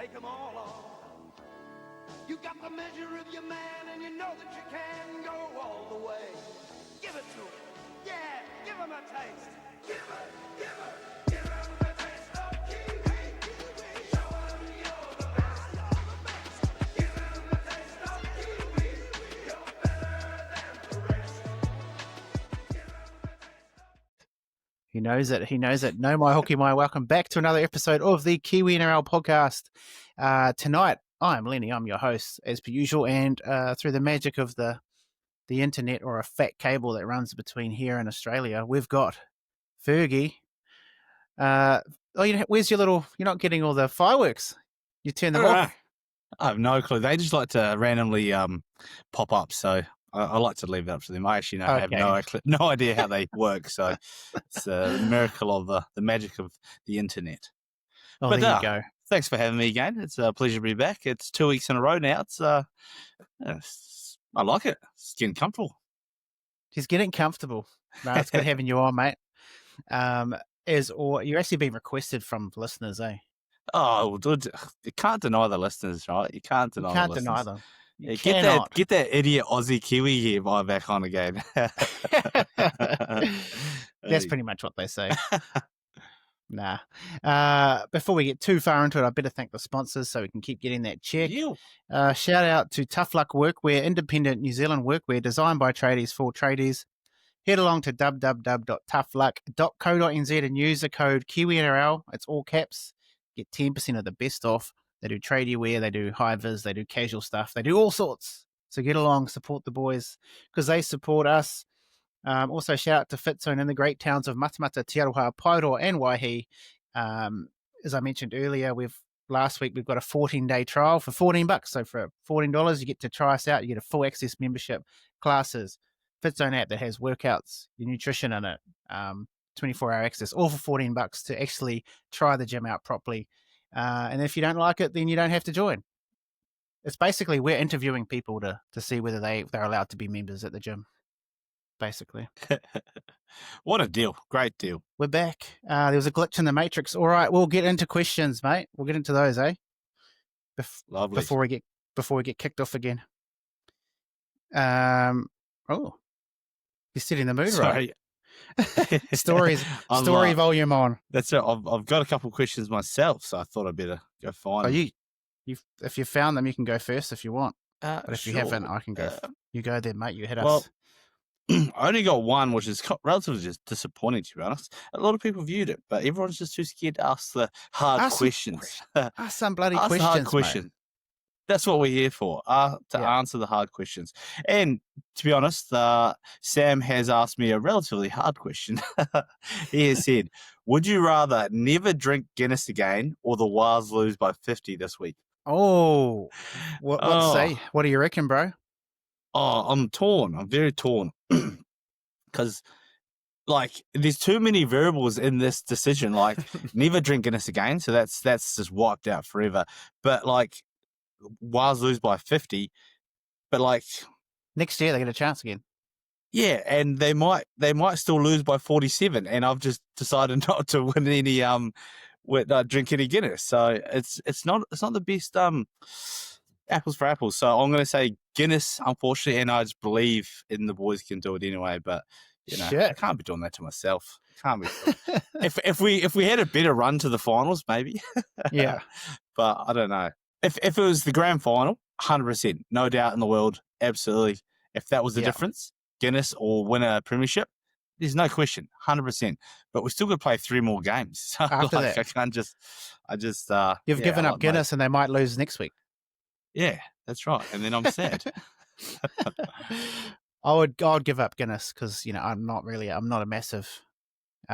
take them all on. You got the measure of your man, and you know that you can go all the way. Give it to him. Yeah, give him a taste. Give him a taste of Kiwi. Show him you're the best. Give him a taste of Kiwi. You're better than the rest. He knows it. He knows it. No, my hockey, my welcome back to another episode of the Kiwi NRL podcast. Tonight, I'm Lennie. I'm your host, as per usual, and through the magic of the internet or a fat cable that runs between here and Australia, we've got Fergie. Where's your little? You're not getting all the fireworks. You turn them off. I have no clue. They just like to randomly pop up, so I like to leave it up to them. I actually have no idea how they work, so it's a miracle of the magic of the internet. Oh, but there you go. Thanks for having me again. It's a pleasure to be back. It's 2 weeks in a row now. I like it. It's getting comfortable. She's getting comfortable. No, it's good having you on, mate. You're actually being requested from listeners, eh? Oh, well, dude, you can't deny the listeners, right? You can't deny them. Yeah, get that idiot Aussie Kiwi here back on again. That's pretty much what they say. Nah. Before we get too far into it, I better thank the sponsors so we can keep getting that check. Shout out to Tough Luck Workwear, independent New Zealand workwear designed by tradies for tradies. Head along to www.toughluck.co.nz and use the code KiwiNRL. It's all caps. Get 10% of the best off. They do tradie wear, they do high-vis, they do casual stuff. They do all sorts. So get along, support the boys because they support us. Also, shout out to Fitzone in the great towns of Matamata, Te Aroha, Paeroa, and Waihi. As I mentioned earlier, last week we've got a 14-day trial for $14. So for $14, you get to try us out. You get a full access membership, classes, Fitzone app that has workouts, your nutrition in it, 24-hour access, all for $14 to actually try the gym out properly. And if you don't like it, then you don't have to join. It's basically we're interviewing people to see whether they're allowed to be members at the gym. Basically. What a deal. Great deal. We're back. There was a glitch in the matrix. All right, we'll get into questions, mate. We'll get into those, eh? Lovely. Before we get kicked off again. You're setting the mood right. Story volume on. That's it. I've got a couple of questions myself, so I thought I'd better go find them. If you found them, you can go first if you want. But if you haven't, I can go. You go there, mate. You hit us. I only got one, which is relatively just disappointing, to be honest. A lot of people viewed it, but everyone's just too scared to ask the hard questions. Ask some bloody ask questions, the hard questions. Mate. That's what we're here for, answer the hard questions. And to be honest, Sam has asked me a relatively hard question. He has said, would you rather never drink Guinness again or the Wars lose by 50 this week? Oh, what say? What do you reckon, bro? Oh, I'm torn. I'm very torn. Because, there's too many variables in this decision. Never drink Guinness again, so that's just wiped out forever. But, Wars lose by 50, but, next year they get a chance again. Yeah, and they might still lose by 47, and I've just decided not to win any drink any Guinness. So it's not the best apples for apples. So I'm going to say Guinness, unfortunately, and I just believe in the boys can do it anyway. But I can't be doing that to myself. Can't be. if we had a better run to the finals, maybe. Yeah, but I don't know. If it was the grand final, 100%, no doubt in the world, absolutely. If that was the difference, Guinness or win a premiership, there's no question, 100%. But we're still going to play 3 more games. So after that, I can't just. You've given up Guinness, and they might lose next week. Yeah, that's right. And then I'm sad. I'd give up Guinness because I'm not a massive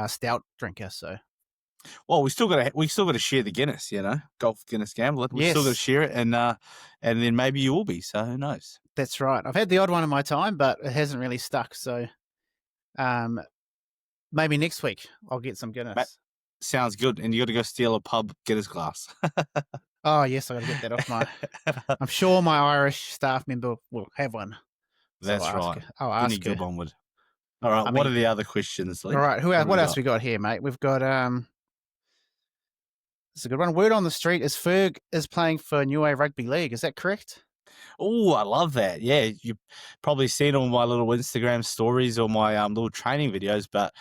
stout drinker. So, well, we still got to share the Guinness. Golf Guinness Gambler. We still got to share it, and then maybe you will be. So who knows? That's right. I've had the odd one in my time, but it hasn't really stuck. So, maybe next week I'll get some Guinness. Sounds good. And you got to go steal a pub Guinness glass. Oh, yes, I got to get that off my... I'm sure my Irish staff member will have one. That's right. I'll ask her. Onward. All right, what are the other questions? All right, what else we got here, mate? We've got... It's a good one. Word on the street is Ferg is playing for Niue Rugby League. Is that correct? Oh, I love that. Yeah, you've probably seen all my little Instagram stories or my little training videos, but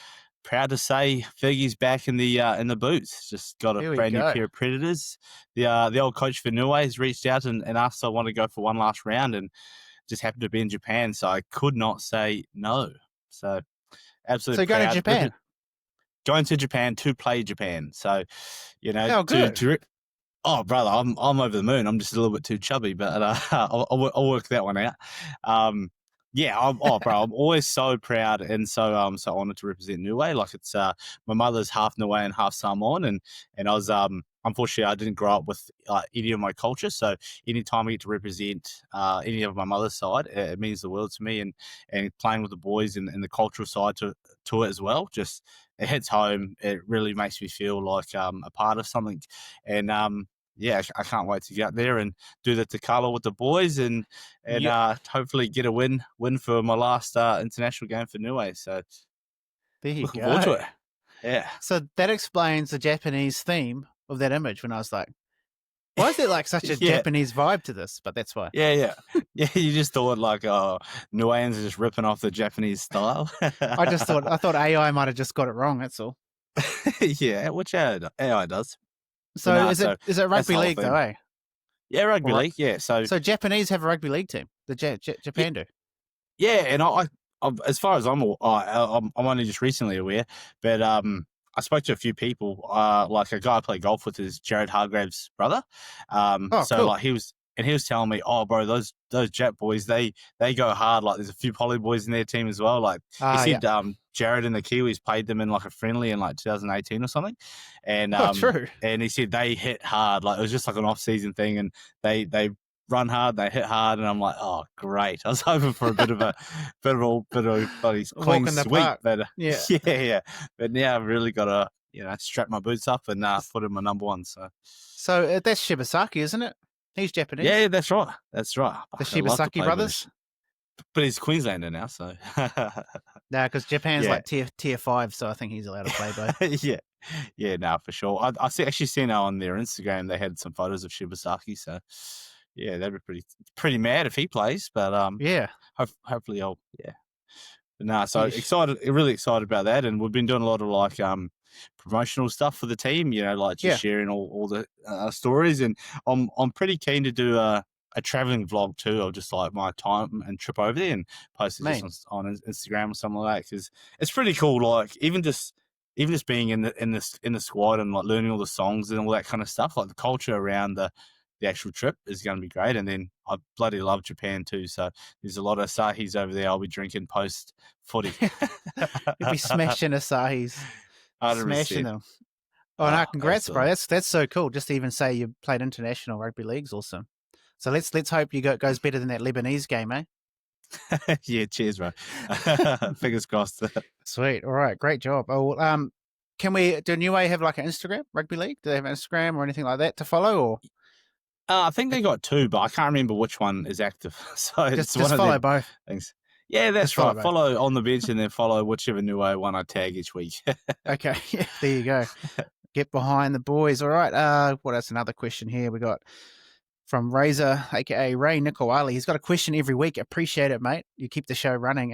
proud to say Fergie's back in the boots. Just got a Here we brand new go. pair of Predators. The old coach for Niue has reached out and asked if I want to go for one last round, and just happened to be in Japan, so I could not say no. So So absolutely you're going to proud. Japan. Going to Japan to play Japan. So, Oh, good. Oh, brother, I'm over the moon. I'm just a little bit too chubby, but I'll work that one out. Bro, I'm always so proud and so honoured to represent Niue. Like it's my mother's half Niue and half Samoan, and I was unfortunately I didn't grow up with any of my culture. So anytime I get to represent any of my mother's side, it means the world to me. And playing with the boys and the cultural side to it as well, just it hits home. It really makes me feel like a part of something, and I can't wait to get out there and do the Takala with the boys and hopefully get a win for my last international game for Niue. So There you looking go. forward to it. Yeah. So that explains the Japanese theme of that image when I was like, why is there like such a Yeah. Japanese vibe to this? But that's why. Yeah. You just thought like, Niueans are just ripping off the Japanese style. I thought AI might have just got it wrong. That's all. Yeah, which AI does. So is it that's rugby the whole league thing. though, eh? Yeah, rugby Right. league. Yeah, so Japanese have a rugby league team. The Japan do. yeah, and I as far as I'm only just recently aware, but I spoke to a few people. Like a guy I play golf with is Jared Hargrave's brother. Oh, So cool. like he was telling me, oh, bro, those Jap boys, they go hard. Like there's a few Poly boys in their team as well. Like he said, Jared and the Kiwis played them in like a friendly in like 2018 or something, and true. and he said they hit hard. Like it was just like an off season thing, and they run hard, they hit hard, and I'm like, oh, great. I was hoping for a bit of bloody clean in the sweep, park. but Yeah. But now I've really got to strap my boots up and put in my number one. So that's Shibasaki, isn't it? He's Japanese. Yeah, that's right. The Fuck, I'd love to Shibasaki play brothers. but he's Queenslander now, so No, because Japan's Yeah. like tier 5, so I think he's allowed to play both. yeah, for sure. I actually seen on their Instagram they had some photos of Shibasaki, so yeah, that'd be pretty mad if he plays. But Yeah. hopefully I'll But nah, so Yeesh. really excited about that, and we've been doing a lot of like promotional stuff for the team. Like just sharing all the stories, and I'm pretty keen to do a traveling vlog too, of just like my time and trip over there, and post it just on Instagram or something like that, because it's pretty cool. Like even just being in the squad and like learning all the songs and all that kind of stuff, like the culture around the actual trip is going to be great. And then I bloody love Japan too, so there's a lot of Asahis over there I'll be drinking post footy. You'll be smashing Asahis. 100%. Smashing them. Oh, no, congrats, bro. That's so cool. Just to even say you played international rugby league's awesome. So let's hope you goes better than that Lebanese game, eh? Yeah, cheers, bro. Fingers crossed. Sweet. All right, great job. Oh, well, do Niue have like an Instagram rugby league? Do they have an Instagram or anything like that to follow? Or I think they got two, but I can't remember which one is active. So just one follow of both. Things. Yeah, that's follow right. both. Follow on the bench and then follow whichever Niue one I tag each week. Okay, there you go. Get behind the boys. All right. What else? Another question here we got from Razor, aka Ray Nicolali. He's got a question every week. Appreciate it, mate. You keep the show running.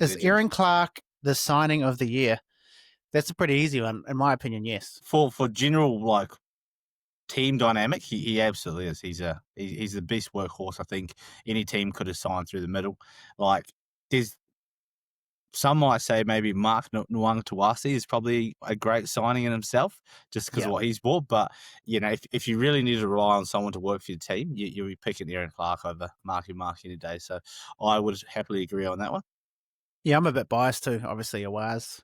Is Aaron Clark the signing of the year? That's a pretty easy one, in my opinion. Yes. For general like team dynamic, he absolutely is. He's the best workhorse I think any team could have signed through the middle. Like there's some might say maybe Mark Nwang Tawasi is probably a great signing in himself, just because of what he's bought. But if you really need to rely on someone to work for your team, you'll be picking Aaron Clark over Marky any day. So I would happily agree on that one. Yeah, I'm a bit biased too. Obviously, a Waz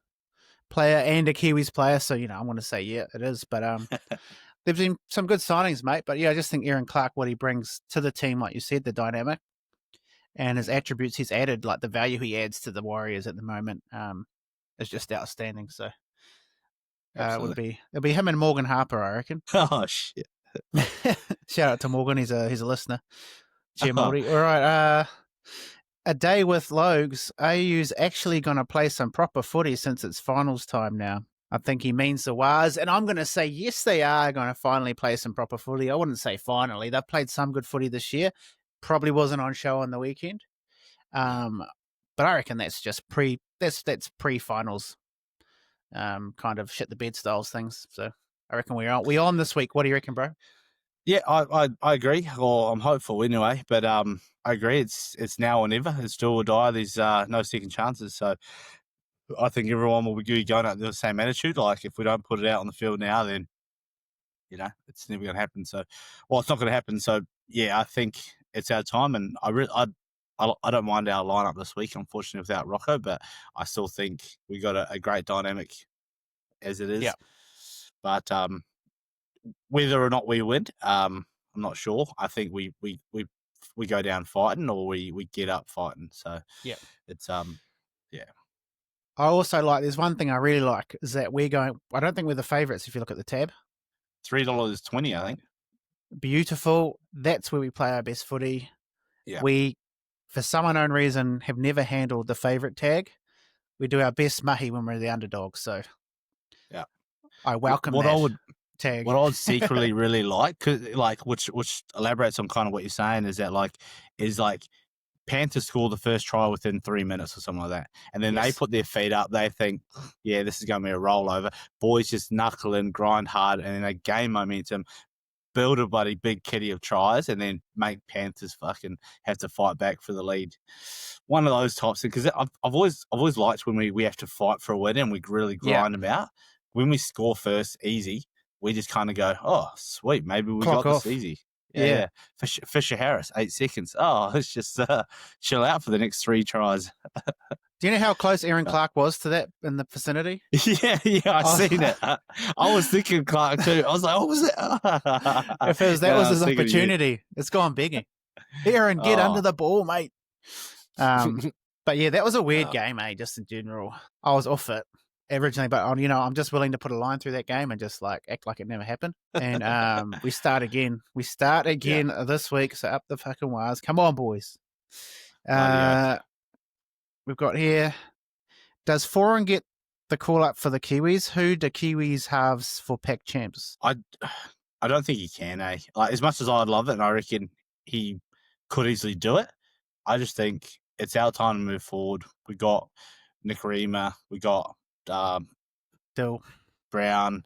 player and a Kiwis player, so I want to say it is. But there's been some good signings, mate. But I just think Aaron Clark, what he brings to the team, like you said, the dynamic and his attributes he's added, like the value he adds to the Warriors at the moment, is just outstanding. So it'll be him and Morgan Harper, I reckon. Oh shit! Shout out to Morgan, he's a listener. Cheer, Morty. All right, a day with Logs. AU's actually going to play some proper footy since it's finals time now. I think he means the wars, and I'm going to say yes, they are going to finally play some proper footy. I wouldn't say finally; they've played some good footy this year. Probably wasn't on show on the weekend, but I reckon that's just that's pre-finals, kind of shit the bed styles things. So I reckon we're on this week. What do you reckon, bro? Yeah, I agree, or I'm hopeful anyway. But I agree. It's now or never. It's do or die. There's no second chances. So I think everyone will be going out with the same attitude. Like if we don't put it out on the field now, then it's never going to happen. So, well, it's not going to happen. So yeah, I think it's our time, and I don't mind our lineup this week. Unfortunately, without Rocco, but I still think we got a great dynamic as it is. Yeah. But whether or not we win, I'm not sure. I think we go down fighting, or we get up fighting. So yeah, it's yeah. I also like. There's one thing I really like is that we're going. I don't think we're the favourites if you look at the tab. $3.20, I think. Beautiful. That's where we play our best footy. Yeah. We, for some unknown reason, have never handled the favourite tag. We do our best mahi when we're the underdog. So yeah, I welcome that tag. What I'd secretly really like, which elaborates on kind of what you're saying, is that Panthers score the first try within 3 minutes or something like that, and then they put their feet up. They think, yeah, this is going to be a rollover. Boys just knuckle in, grind hard, and then they gain momentum, build a bloody big kitty of tries, and then make Panthers fucking have to fight back for the lead. One of those types, because I've always liked when we have to fight for a win and we really grind them out. When we score first, easy, we just kind of go, oh, sweet, maybe we got this easy. Yeah. Fisher Harris, 8 seconds. Oh, let's just chill out for the next 3 tries. Do you know how close Aaron Clark was to that in the vicinity? Yeah, I seen it. I was thinking Clark too. I was like, what was it? If that was his opportunity, it's gone begging. Aaron, get under the ball, mate. But yeah, that was a weird game, just in general. I was off it originally, but I'm just willing to put a line through that game and just act like it never happened. And we start again. We start again this week. So up the fucking wires. Come on, boys. We've got here. Does Foreign get the call up for the Kiwis? Who do Kiwis have for pack champs? I don't think he can, eh? Like, as much as I'd love it, and I reckon he could easily do it, I just think it's our time to move forward. We got Nicarima, we got Dill, Brown.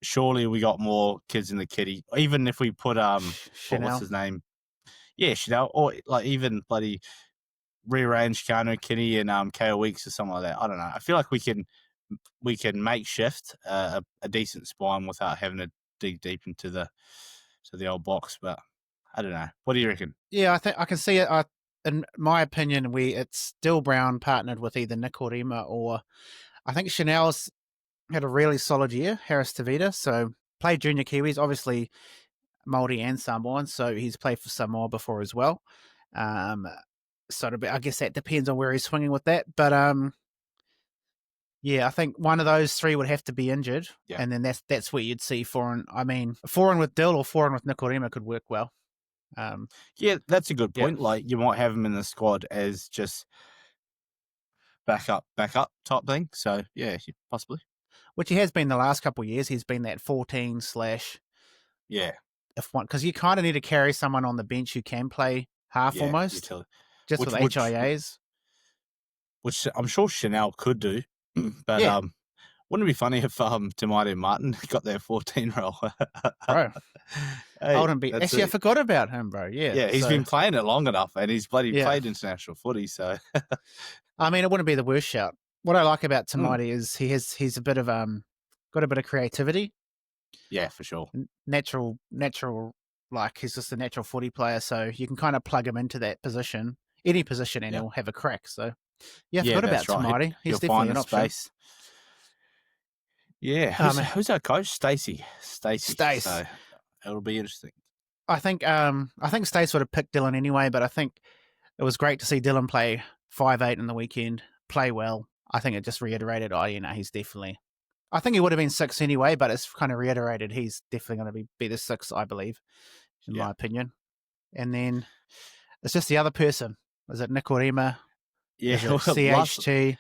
Surely we got more kids in the kitty. Even if we put what's his name? Yeah, Chanel, or even bloody rearrange Kano Kitty and KO Weeks or something like that. I don't know. I feel like we can makeshift a decent spine without having to dig deep into the old box. But I don't know. What do you reckon? Yeah, I think I can see it. In my opinion, it's still Brown partnered with either Nick or Rima, or I think Chanel's had a really solid year. Harris Tavita, so played junior Kiwis, obviously Māori and Samoan, so he's played for Samoa before as well. So I guess that depends on where he's swinging with that. But yeah, I think one of those 3 would have to be injured, and then that's where you'd see Foreign. I mean, Foreign with Dill or Foreign with Nikorima could work well. Yeah, that's a good point. Like, you might have him in the squad as just backup type thing. So yeah, possibly. Which he has been the last couple of years. He's been that 14 / if one, because you kind of need to carry someone on the bench who can play half almost, just with HIAs. Which I'm sure Chanel could do, but wouldn't it be funny if Tamati Martin got their 14 role? Bro, hey, actually, I forgot about him, bro. Yeah, he's been playing it long enough, and he's played international footy. So, I mean, it wouldn't be the worst shout. What I like about Tamati is he's a bit of got a bit of creativity. Yeah, for sure. Natural. Like, he's just a natural footy player, so you can kind of plug him into that position, any position, and he'll have a crack. So, I forgot about Tamati. He's definitely an option. Space. Yeah, who's our coach? Stacey. So it'll be interesting. I think Stace would have picked Dylan anyway, but I think it was great to see Dylan play 5'8" in the weekend, play well. I think it just reiterated, he's definitely. I think he would have been 6 anyway, but it's kind of reiterated he's definitely going to be the 6, I believe, in my opinion. And then it's just the other person. Is it Nikorima? Yeah, CHT.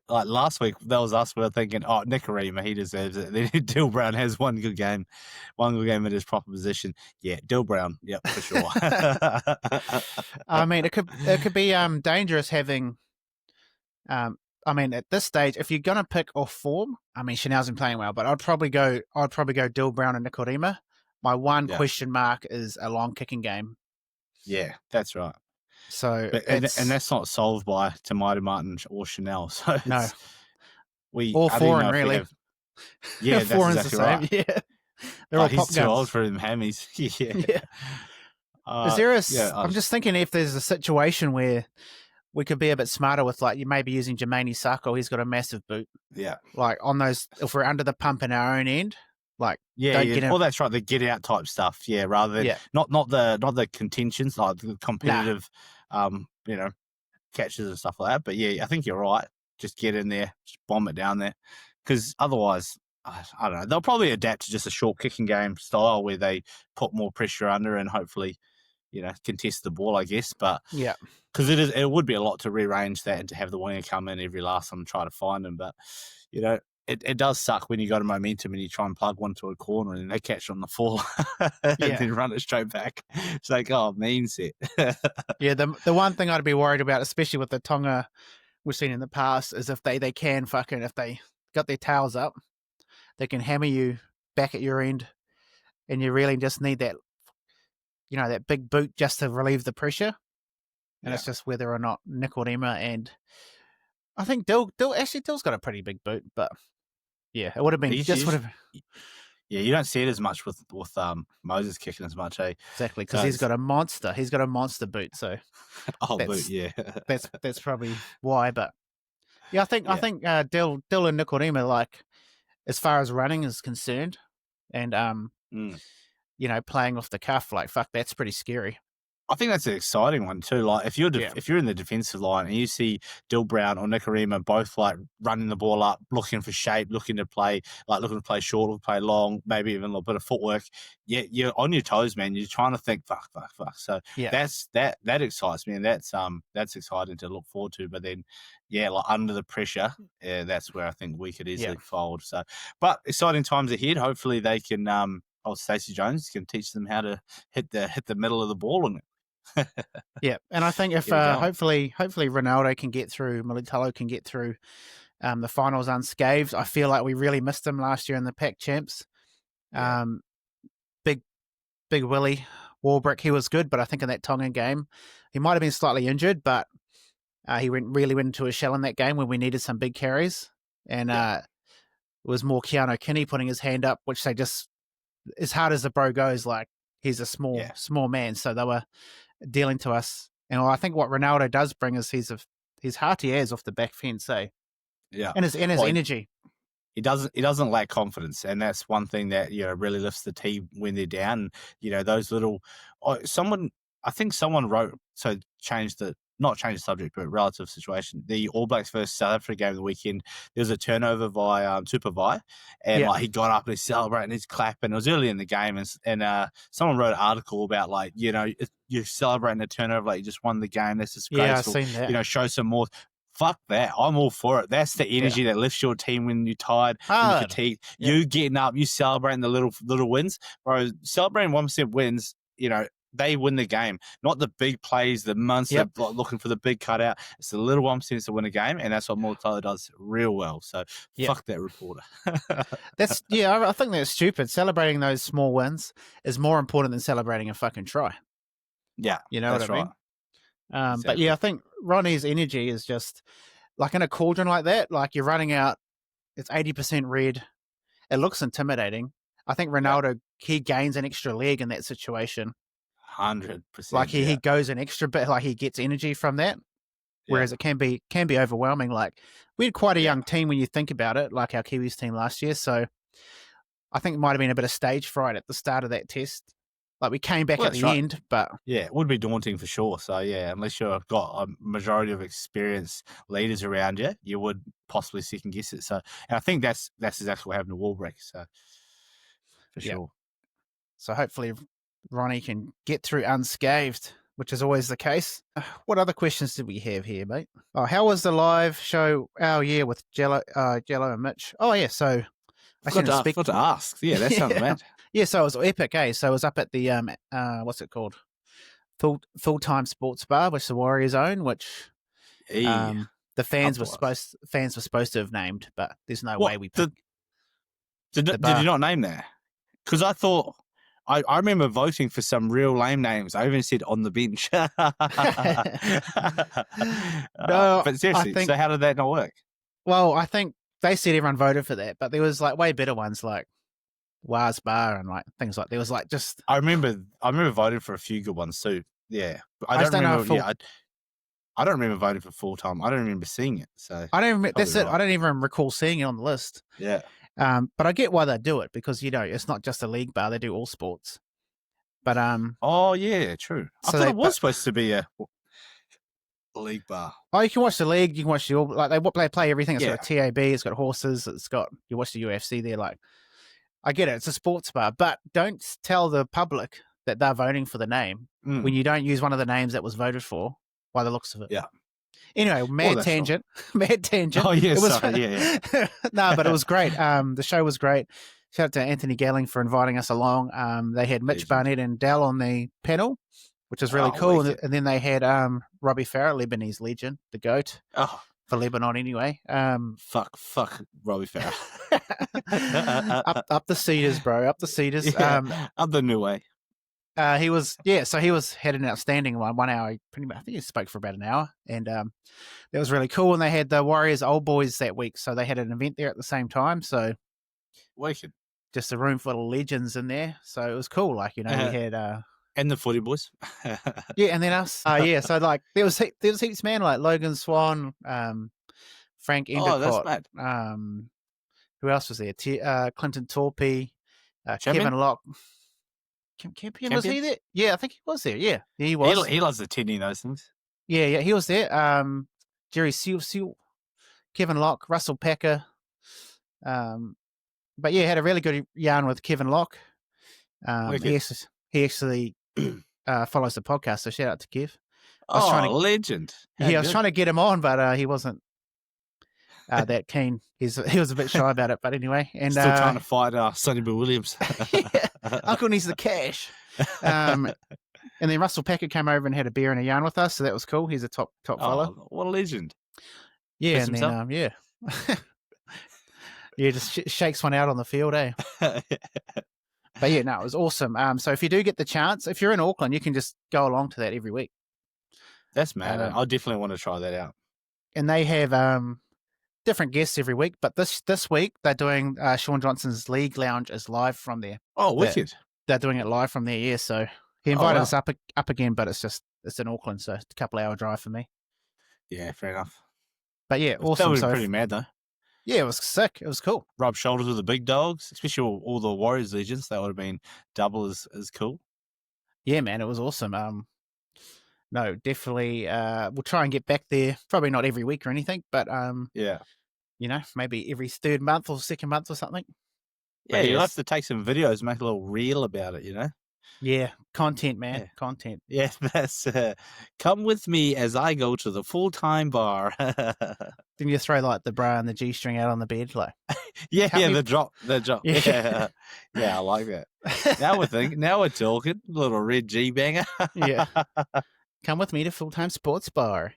like last week, that was us. We were thinking, oh, Nicarima, he deserves it. Then Dill Brown has one good game in his proper position. Yeah, Dill Brown, yep, for sure. I mean, it could be dangerous having. I mean, at this stage, if you're gonna pick off form, I mean, Chanel's been playing well, but I'd probably go Dill Brown and Nicarima. My one Yeah. question mark is a long kicking game. Yeah, that's right. So And that's not solved by Tamari Martin or Chanel. So no, I all don't foreign know if we really. have. Yeah, that's Foreign's exactly the same. right. Yeah, they're all He's pop too guns. old for them hammies. Yeah. Yeah. Is there a? Yeah, I'm just thinking if there's a situation where we could be a bit smarter with, like, you may be using Jermaine Sacco. He's got a massive boot. Yeah. Like on those, if we're under the pump in our own end, like Yeah, don't get him. well, that's right. The get out type stuff. Yeah, rather than not the contentions, like the competitive, catches and stuff like that. But yeah, I think you're right. Just get in there, just bomb it down there, because otherwise, I don't know. They'll probably adapt to just a short kicking game style where they put more pressure under and hopefully, contest the ball, I guess. But Yeah. because it would be a lot to rearrange that and to have the winger come in every last time and try to find him. But it does suck when you got a momentum and you try and plug one to a corner and they catch it on the fall and then run it straight back. It's like, oh, mean set. Yeah, the one thing I'd be worried about, especially with the Tonga we've seen in the past, is if they can if they got their tails up, they can hammer you back at your end, and you really just need that, that big boot just to relieve the pressure. And it's just whether or not Nicarima and I think Dill's got a pretty big boot, but yeah, it would have been Yeah, you don't see it as much with Moses kicking as much, eh? Exactly, because he's got a monster. He's got a monster boot, so boot, yeah. that's probably why. But yeah, I think Dill and Nicarima, like, as far as running is concerned, and playing off the cuff, like, fuck, that's pretty scary. I think that's an exciting one too. Like if you're in the defensive line and you see Dill Brown or Nicarima both like running the ball up, looking for shape, looking to play short, looking to play long, maybe even a little bit of footwork. Yeah, you're on your toes, man. You're trying to think, fuck. So that excites me, and that's exciting to look forward to. But then, like under the pressure, that's where I think we could easily fold. So, but exciting times ahead. Hopefully they can. Stacey Jones can teach them how to hit the middle of the ball and. Yeah, and I think if hopefully Ronaldo can get through, Militalo can get through the finals unscathed. I feel like we really missed him last year in the Pac Champs. Big Willie Warbrick, he was good, but I think in that Tongan game he might have been slightly injured, but he went into a shell in that game when we needed some big carries, and it was more Keanu Kinney putting his hand up, which they just, as hard as the bro goes, like, he's a small man, so they were dealing to us. And I think what Ronaldo does bring is he's hearty as off the back fence, and his energy. He doesn't lack confidence, and that's one thing that really lifts the team when they're down. Those little someone wrote, so not change the subject, but relative situation. The All Blacks versus South Africa game of the weekend, there was a turnover by Tupavai, and like he got up and he's celebrating, he's clapping. It was early in the game, and someone wrote an article about, like, you're celebrating a turnover like you just won the game. That's just graceful. Yeah, I've seen that. Show some more. Fuck that. I'm all for it. That's the energy that lifts your team when you're tired, when you're fatigued. You getting up, you celebrating the little wins. Bro, celebrating 1% wins, they win the game, not the big plays, the months looking for the big cutout. It's the little 1% to win a game, and that's what Mortalo does real well. So fuck that reporter. I think that's stupid. Celebrating those small wins is more important than celebrating a fucking try. Yeah, you know that's what I mean? Right. But yeah, I think Ronnie's energy is just like in a cauldron like that. Like, you're running out, it's 80% red. It looks intimidating. I think Ronaldo, he gains an extra leg in that situation. 100%. Like he goes an extra bit, like he gets energy from that. Whereas it can be overwhelming. Like, we had quite a young team when you think about it, like our Kiwis team last year. So I think it might have been a bit of stage fright at the start of that test. Like, we came back at the end, but it would be daunting for sure. So unless you've got a majority of experienced leaders around you, you would possibly second guess it. So, and I think that's exactly what happened to Warbrick. So for sure. So hopefully Ronnie can get through unscathed which is always the case. What other questions did we have here, mate? Oh, how was the live show? Oh, yeah, with Jello and Mitch. Oh, yeah. So I shouldn't speak. Forgot to ask. Yeah, that sounds mad. Yeah, so it was epic, eh? So it was up at the what's it called? Full time sports bar, which the Warriors own, which Hey, the fans were up to supposed to have named, but there's no What, way we picked the did bar. you not name that? Because I thought I remember voting for some real lame names. I even said on the bench. No, but seriously, so how did that not work? Well, I think they said everyone voted for that, but there was like way better ones like Waz Bar and like things like there was like just. I remember voting for a few good ones too. Yeah, I don't remember. know I don't remember voting for full time. I don't remember seeing it. So I don't remember. That's it. right. I don't even recall seeing it on the list. Yeah. But I get why they do it because it's not just a league bar; they do all sports. But Oh yeah, true. I thought it was supposed to be a league bar. Oh, you can watch the league. You can watch they play everything. It's Yeah. got a TAB. It's got horses. You watch the UFC there. Like, I get it. It's a sports bar, but don't tell the public that they're voting for the name when you don't use one of the names that was voted for by the looks of it. Yeah. Anyway, mad tangent. Mad tangent. Oh yeah, sorry. Yeah. No, but it was great. The show was great. Shout out to Anthony Gelling for inviting us along. They had Mitch Barnett and Dal on the panel, which was really cool. And then they had Robbie Farah, Lebanese legend, the GOAT for Lebanon anyway. Fuck Robbie Farah. up the Cedars, bro. Up the Cedars. Yeah, up the new way. He was had an outstanding 1 hour. Pretty much, I think he spoke for about an hour, and that was really cool. And they had the Warriors old boys that week, so they had an event there at the same time. So, wicked. Just a room full of legends in there. So it was cool. Like we had and the footy boys. Yeah, and then us. So like there was heaps, man, like Logan Swan, Frank Endicott. Oh, that's mad. Who else was there? Clinton Torpy, Kevin Locke. Champion, was he there? Yeah, I think he was there. Yeah, he was. He loves attending those things. Yeah, he was there. Jerry Seal, Kevin Locke, Russell Packer. But yeah, had a really good yarn with Kevin Locke. He actually follows the podcast, so shout out to Kev. Legend. I was trying to get him on, but he wasn't that keen. He was a bit shy about it, but anyway. And still trying to fight Sonny Bill Williams. Yeah, Uncle needs the cash. And then Russell Packer came over and had a beer and a yarn with us, so that was cool. He's a top fella. What a legend. Yeah, Piss and himself. then yeah, just shakes one out on the field, eh? But yeah, no, it was awesome. So if you do get the chance, if you're in Auckland, you can just go along to that every week. That's mad. I definitely want to try that out. And they have different guests every week, but this week they're doing Sean Johnson's League Lounge is live from there. Oh, wicked! They're doing it live from there, yeah. So he invited us up again, but it's in Auckland, so it's a couple hour drive for me. Yeah, fair enough. But yeah, awesome. That was pretty mad though. Yeah, it was sick. It was cool. Rub shoulders with the big dogs, especially all the Warriors legends. That would have been double as cool. Yeah, man, it was awesome. No, definitely. We'll try and get back there. Probably not every week or anything, but yeah, maybe every third month or second month or something. Yeah, you'll have to take some videos, make a little reel about it. Yeah, content, man, content. Yeah, that's come with me as I go to the full-time bar. Then you throw like the bra and the G-string out on the bed, like the drop. Yeah. Yeah, I like that. Now we're talking. Little red G-banger. Yeah, come with me to full-time sports bar.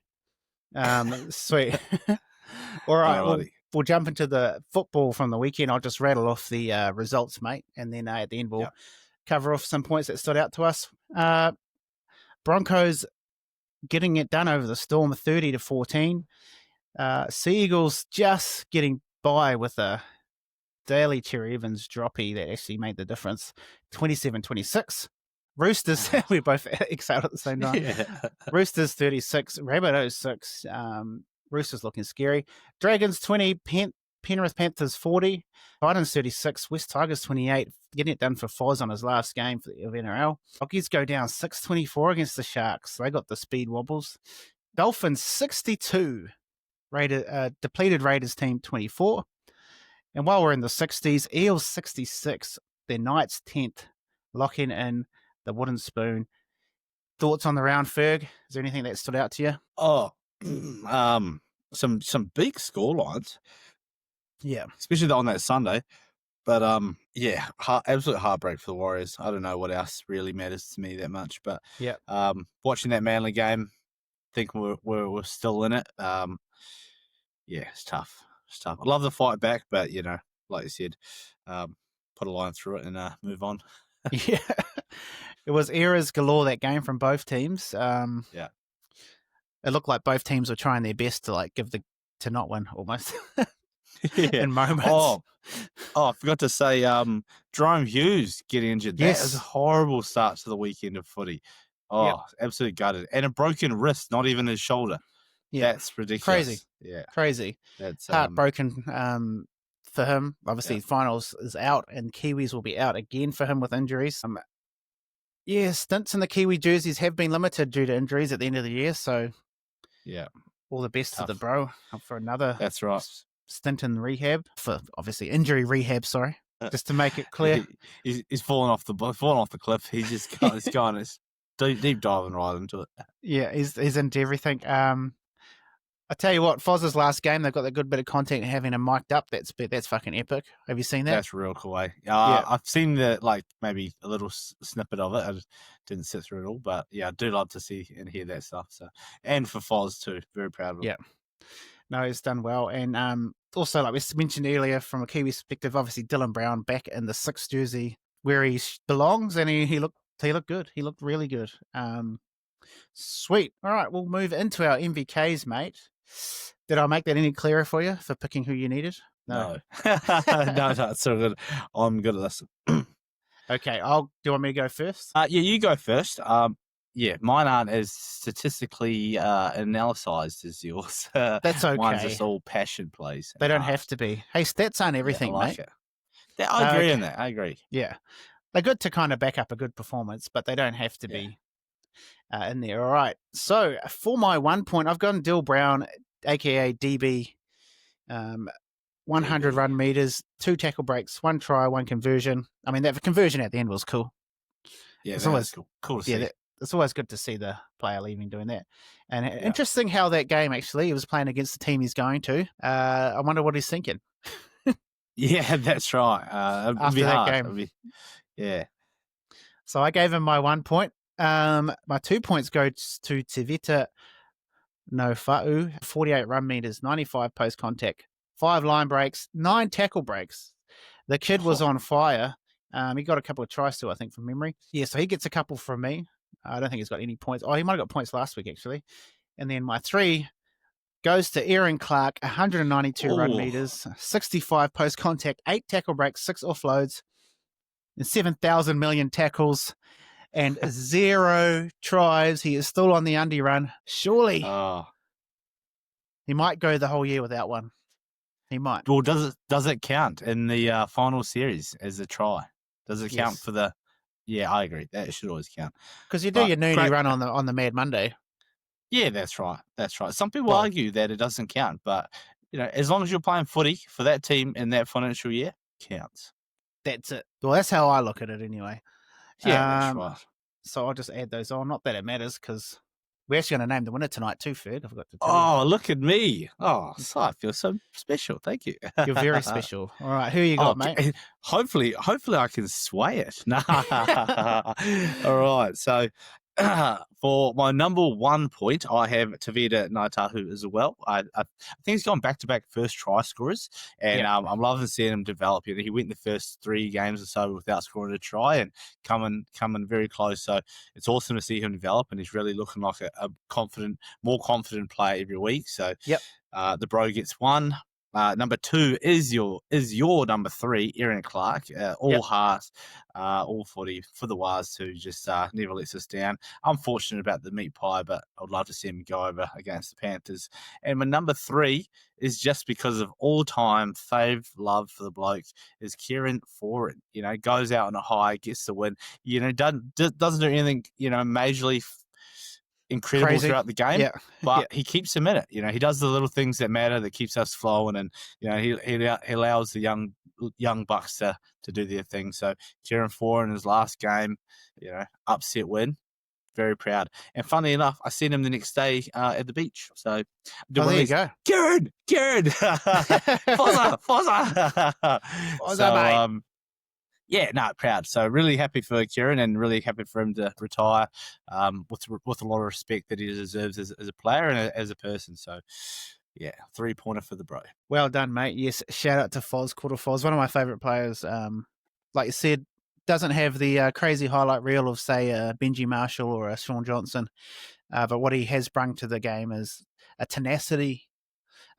Sweet. All right, we'll jump into the football from the weekend. I'll just rattle off the results, mate, and then at the end we'll cover off some points that stood out to us. Broncos getting it done over the Storm, 30-14. Sea Eagles just getting by with a Daly Cherry Evans droppy that actually made the difference, 27-26. Roosters, we both exhaled at the same time. Yeah. Roosters 36, Rabbitohs 6. Roosters looking scary. Dragons 20, Penrith Panthers 40, Titans 36, West Tigers 28, getting it done for Foz on his last game of NRL. Doggies go down 6-24 against the Sharks. They got the speed wobbles. Dolphins 62, depleted Raiders team 24. And while we're in the 60s, Eels 66, their Knights 10th, locking in the wooden spoon. thoughts on the round, Ferg? Is there anything that stood out to you? Oh, some big score lines, Yeah. especially on that Sunday. But yeah, absolute heartbreak for the Warriors. I don't know what else really matters to me that much, but Yeah. watching that Manly game, think we're still in it. Yeah, it's tough. It's tough. I love the fight back, but like you said, put a line through it and move on. Yeah. It was errors galore, that game, from both teams. Yeah. It looked like both teams were trying their best to to not win almost Yeah. in moments. Oh, I forgot to say, Jerome Hughes getting injured. Yes. That is a horrible start to the weekend of footy. Oh, Yep. absolutely gutted. And a broken wrist, not even his shoulder. Yeah. That's ridiculous. Crazy. Yeah. Crazy. That's Heartbroken for him. Obviously, finals is out, and Kiwis will be out again for him with injuries. Stints in the Kiwi jerseys have been limited due to injuries at the end of the year, so yeah. all the best Tough. to the bro for another That's right. stint in rehab, for obviously injury rehab, sorry, just to make it clear. He's fallen off the cliff. He's just gone. It's deep diving right into it. Yeah, he's into everything. I tell you what, Foz's last game, they've got that good bit of content having him mic'd up. That's fucking epic. Have you seen that? That's real cool. I've seen maybe a little snippet of it. I just didn't sit through it all, but yeah, I do love to see and hear that stuff. So, and for Foz too, very proud of him. Yeah, no, he's done well, and also, like we mentioned earlier, from a Kiwi perspective, obviously Dylan Brown back in the 6th jersey where he belongs, and he looked good. He looked really good. Sweet. All right, we'll move into our MVKs, mate. Did I make that any clearer for you for picking who you needed? No, no, it's so good. I'm good at this. Okay, do you want me to go first? Yeah, you go first. Yeah, mine aren't as statistically analyzed as yours. That's okay. Mine's just all passion plays. They don't have to be. Hey, stats aren't everything, I like mate. It. I agree on that. I agree. Yeah, they're good to kind of back up a good performance, but they don't have to be in there. All right. So for my 1 point, I've gone Dill Brown, aka DB. 100 run meters, 2 tackle breaks, 1 try, 1 conversion. I mean, that conversion at the end was cool. Yeah, it's always cool to see. It's always good to see the player leaving doing that. And interesting how that game, actually, he was playing against the team he's going to. I wonder what he's thinking. Yeah, that's right. After that game. Yeah. So I gave him my 1 point. My 2 points go to Tevita Nofa'u, 48 run meters, 95 post contact, 5 line breaks, 9 tackle breaks. The kid was on fire. He got a couple of tries too, I think, from memory. Yeah, so he gets a couple from me. I don't think he's got any points. Oh, he might have got points last week, actually. And then my 3 goes to Aaron Clark, 192 run meters, 65 post contact, 8 tackle breaks, 6 offloads, and 7,000 million tackles, and 0 tries. He is still on the undie run. Surely he might go the whole year without one. He might. Well, does it count in the final series as a try? Does it count for the? Yeah, I agree. That should always count. Because you do your noonie run on the Mad Monday. Yeah, that's right. That's right. Some people argue that it doesn't count, but as long as you're playing footy for that team in that financial year, it counts. That's it. Well, that's how I look at it anyway. Yeah, that's right. So I'll just add those on. Not that it matters, because we're actually going to name the winner tonight too, Ferg. I forgot to tell you. Oh, look at me. Oh, I feel so special. Thank you. You're very special. All right, who you got, mate? Hopefully I can sway it. All right, so for my number 1 point, I have Tevita Naitahu as well. I think he's gone back-to-back first try scorers, and I'm loving seeing him develop. He went the first 3 games or so without scoring a try and coming very close. So it's awesome to see him develop, and he's really looking like a more confident player every week. So the bro gets 1. Number 2 is your number 3, Aaron Clark. All heart, all footy for the Waz too. Just never lets us down. I'm fortunate about the meat pie, but I'd love to see him go over against the Panthers. And my number 3 is just because of all-time fave love for the bloke is Kieran Foran. Goes out on a high, gets the win. Doesn't do anything majorly incredible crazy throughout the game, but he keeps him in it. He does the little things that matter, that keeps us flowing, and he allows the young bucks to do their thing. So Kieran Foran in his last game, upset win, very proud. And funnily enough, I seen him the next day at the beach. So There you go. Kieran, Fozza. Fozza, mate. Yeah, no, proud. So really happy for Kieran and really happy for him to retire with a lot of respect that he deserves as a player and as a person. So, yeah, 3-pointer for the bro. Well done, mate. Yes, shout out to Foz, Quarter Foz, one of my favourite players. Like you said, doesn't have the crazy highlight reel of, say, Benji Marshall or a Sean Johnson, but what he has brung to the game is a tenacity.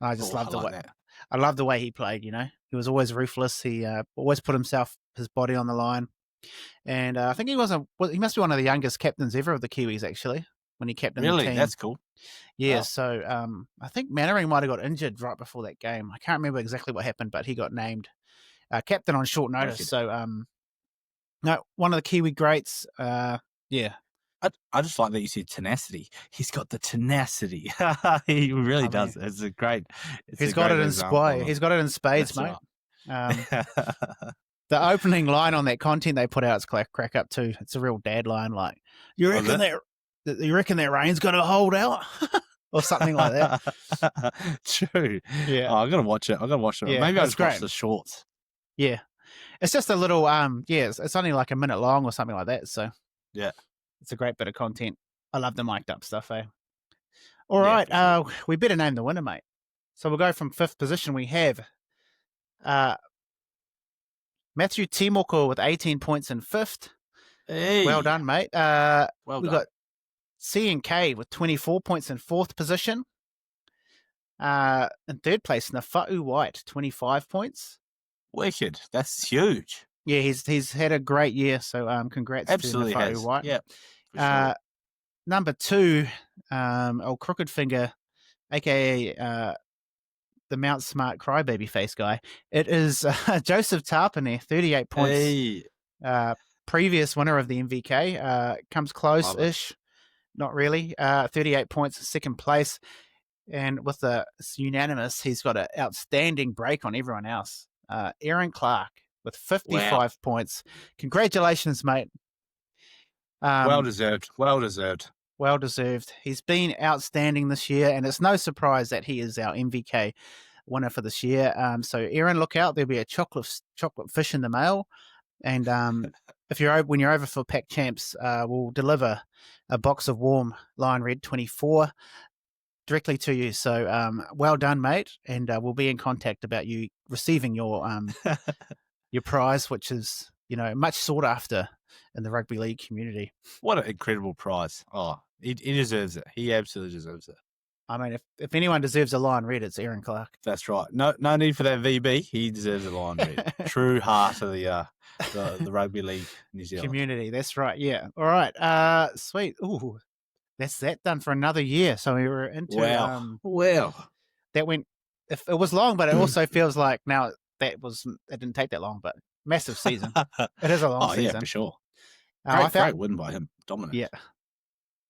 I just love the way. That. I love the way he played. You know, he was always ruthless. He always put his body on the line, and I think he must be one of the youngest captains ever of the Kiwis actually when he captained the team. That's cool. Yeah, wow. So I think Mannering might have got injured right before that game. I can't remember exactly what happened, but he got named captain on short notice. Wicked. So no, one of the Kiwi greats. Yeah. I just like that you said tenacity. He's got the tenacity. He really does. It's a great. He's got it in spades. He's got it in spades, that's mate. Right. The opening line on that content they put out is crack up too. It's a real dad line, like you reckon that rain's going to hold out, or something like that. True. Yeah. Oh, I'm gonna watch it. Yeah, maybe I'll just watch the shorts. Yeah. It's just a little it's only like a minute long or something like that. So yeah. It's a great bit of content. I love the mic'd up stuff, eh? All right, sure. We better name the winner, mate. So we'll go from 5th position. We have Matthew Timoko with 18 points in 5th. Hey. Well done, mate. We've got C&K with 24 points in 4th position. In 3rd place, Nafa'u White, 25 points. Wicked. That's huge. Yeah, he's had a great year, so congrats to Nafa'u White. Yeah, for sure. Number 2, old Crooked Finger, a.k.a. The Mount Smart Crybaby Face guy. It is Joseph Tarpane, 38 points. Hey. Previous winner of the MVK. Comes close-ish. Not really. 38 points, 2nd place. And with it's unanimous, he's got an outstanding break on everyone else. Aaron Clark with 55 points. Congratulations, mate. Well deserved. Well deserved. He's been outstanding this year, and it's no surprise that he is our MVK winner for this year. So, Aaron, look out. There'll be a chocolate fish in the mail. And when you're over for Pack Champs, we'll deliver a box of warm Lion Red 24 directly to you. So well done, mate. And we'll be in contact about you receiving your your prize, which is, much sought after in the rugby league community. What an incredible prize. Oh, he deserves it. He absolutely deserves it. I mean, if anyone deserves a Lion Red, it's Aaron Clark. That's right. No need for that VB. He deserves a Lion Red. True heart of the rugby league New Zealand community. That's right. Yeah. All right. Sweet. Ooh, that's that done for another year. So we were into that went. If it was long, but it also feels like now it didn't take that long, but massive season. It is a long season. Yeah, for sure. Great win by him. Dominant. Yeah.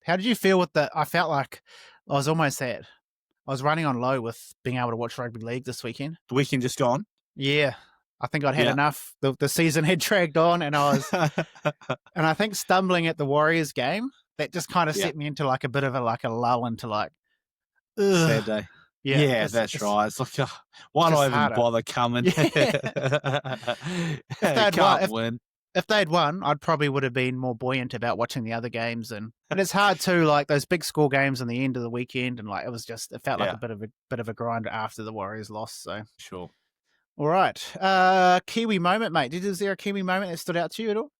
How did you feel with I felt like I was almost I was running on low with being able to watch rugby league this weekend. The weekend just gone? Yeah. I think I'd had enough. The season had dragged on, and I was, and I think stumbling at the Warriors game, that just kind of set me into like a bit of a lull into sad day. Yeah, that's right. It's like, why do I even bother coming? Can't win. If they'd won, I'd probably would have been more buoyant about watching the other games, and it's hard too. Like those big score games on the end of the weekend, and it felt like a bit of a grind after the Warriors lost. So sure. All right, Kiwi moment, mate. Is there a Kiwi moment that stood out to you at all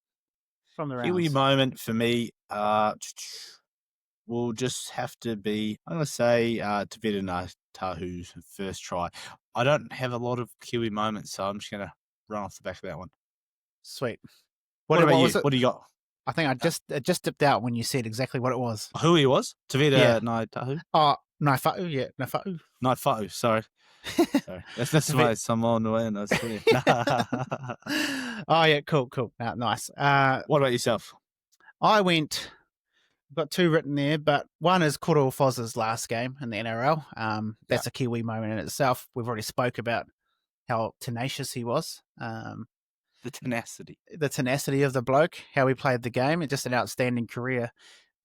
from the rounds? Kiwi moment for me will just have to be, I'm going to say, Tevita Tahu's first try. I don't have a lot of Kiwi moments, so I'm just going to run off the back of that one. Sweet. What about you? What do you got? I think it just dipped out when you said exactly what it was. Who he was? Tevita Tahu? Oh, Nafa'u, yeah. Nafa'u, sorry. That's why someone went. That's funny. Oh, yeah, cool. Nice. What about yourself? I've got 2 written there, but one is Koro Foz's last game in the NRL. That's a Kiwi moment in itself. We've already spoke about how tenacious he was. The tenacity of the bloke, how he played the game, and just an outstanding career.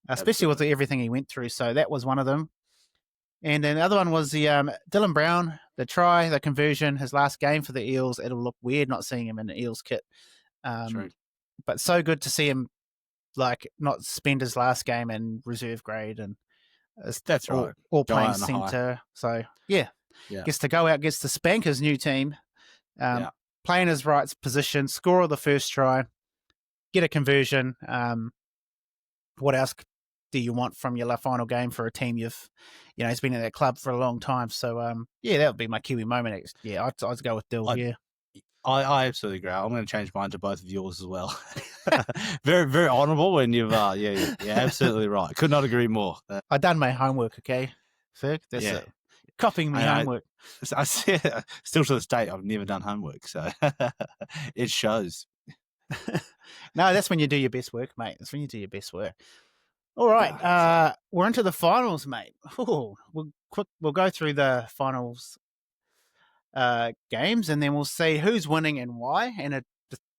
especially with everything he went through. So that was one of them. And then the other one was the Dylan Brown, the try, the conversion, his last game for the Eels. It'll look weird not seeing him in the Eels kit. True. But so good to see him not spend his last game in reserve grade and that's right. All playing centre. So yeah, gets to go out, gets to spank his new team, play in his right position, score the first try, get a conversion. What else do you want from your final game for a team he's been in that club for a long time? So that would be my Kiwi moment. Yeah, I'd go with Dill. I absolutely agree. I'm going to change mine to both of yours as well. Very, very honourable, and you've yeah, absolutely right. Could not agree more. I done my homework, okay, Ferg. That's it. Copying me homework. I still to this day, I've never done homework, so it shows. No, that's when you do your best work, mate. That's when you do your best work. All right, we're into the finals, mate. Ooh, we'll go through the finals games, and then we'll see who's winning and why, and a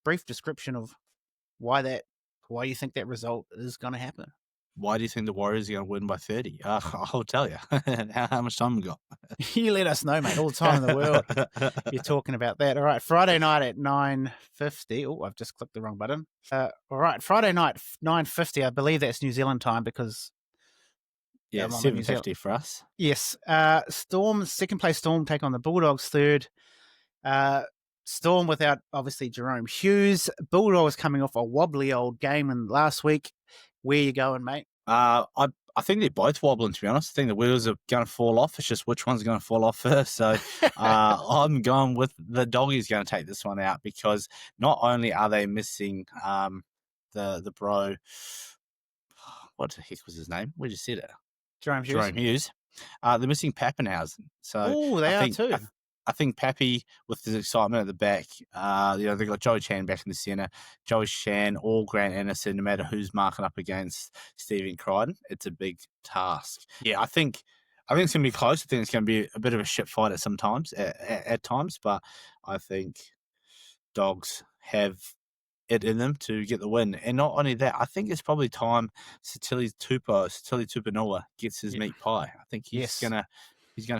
brief description of why you think that result is going to happen. Why do you think the Warriors are going to win by 30? I'll tell you. How much time we got? You let us know, mate. All the time in the world. You're talking about that. All right, Friday night at 9:50. Oh, I've just clicked the wrong button. All right, Friday night 9:50. I believe that's New Zealand time because 7:50 for us. Yes. Storm, second place Storm take on the Bulldogs third. Storm without obviously Jerome Hughes. Bulldogs coming off a wobbly old game in last week. Where you going, mate? I think they're both wobbling, to be honest. I think the wheels are going to fall off. It's just which one's going to fall off first. So I'm going with the Doggies going to take this one out because not only are they missing the bro, what the heck was his name? We just said it. Jerome Hughes. They're missing Pappenhausen. So they are too. I think Pappy, with the excitement at the back, they've got Joey Chan back in the centre, Joey Chan or Grant Anderson, no matter who's marking up against Stephen Crichton, it's a big task. Yeah, I think it's going to be close. I think it's going to be a bit of a shit fight at times, but I think Dogs have it in them to get the win. And not only that, I think it's probably time Sitili Tupanua gets his meat pie. I think he's gonna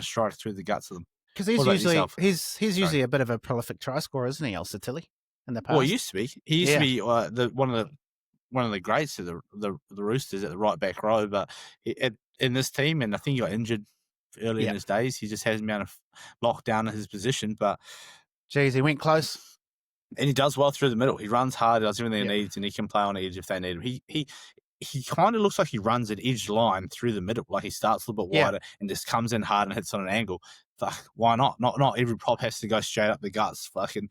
strike through the guts of them. Because he's usually a bit of a prolific try scorer, isn't he, El Sitili, in the past? Well, he used to be. He used to be one of the greats of the Roosters at the right back row. But in this team, and I think he got injured early in his days. He just hasn't been able to lock down his position. But geez, he went close. And he does well through the middle. He runs hard, does everything he needs, and he can play on edge if they need him. He kind of looks like he runs an edge line through the middle. Like he starts a little bit wider and just comes in hard and hits on an angle. Fuck, why not? Not every prop has to go straight up the guts. Fucking,